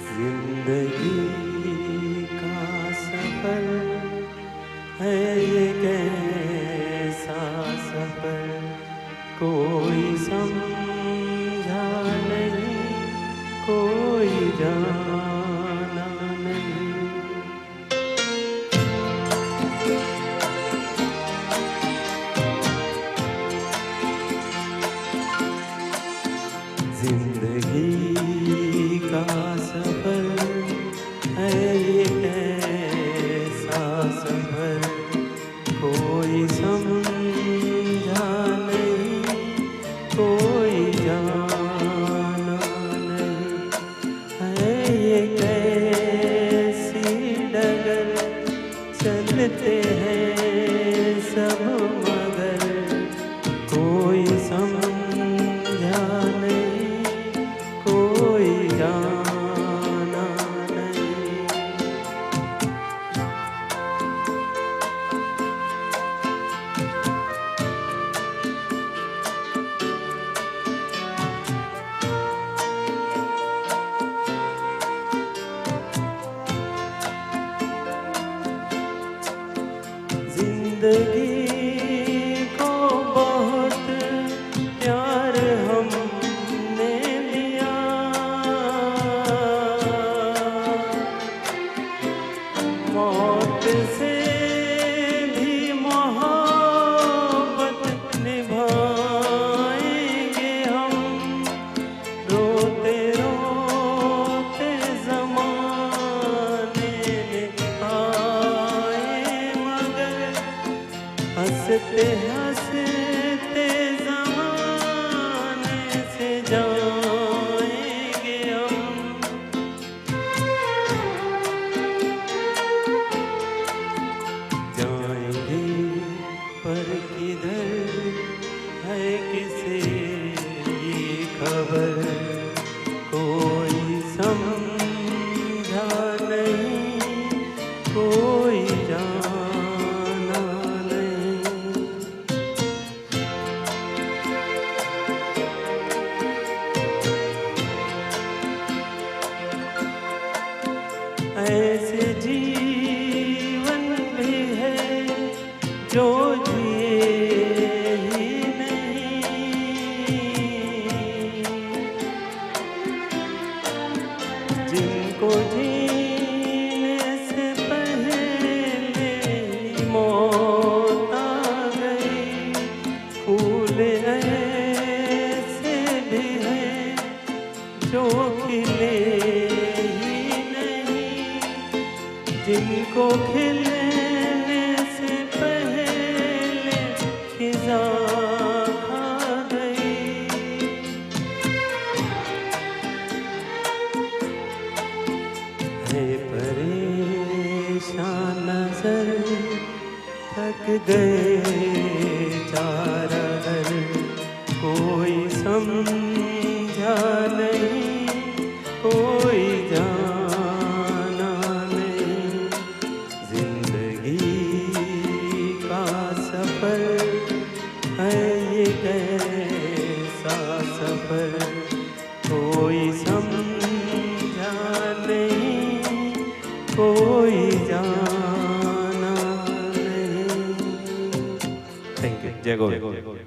जिंदगी का सफर है ये कैसा सफर, कोई समझा नहीं, कोई जाना नहीं। जिंदगी का सफर है ये कैसा सफर, कोई समझा नहीं, कोई जाना नहीं। है ये कैसी डगर, चलते हैं सब मगर, कोई समझा नहीं, कोई जाना नहीं। जिंदगी को बहुत प्यार हमने दिया, मौत से भी मोहब्बत निभाएंगे हम। रोते रोते ज़माने में आए मगर, हंसते हंसते ज़माने से जाएंगे हम। जाएंगे पर किधर है किसे ये खबर, कोई समझा नहीं, कोई जाना नहीं। ऐसे जीवन भी है जो जिए ही नहीं, जिनको जीने से पहले मौत आ गई। फूल ऐसे भी हैं जो खिले ही नहीं, जिनको खिलने से पहले खिज़ां खा गई। है परेशान नज़र, थक गए चारगर, कोई समझा नहीं, कोई जाना नहीं। जिंदगी का सफर है ये कैसा सफर, कोई समझा नहीं, कोई जाना नहीं। Thank you. जय गोविंद।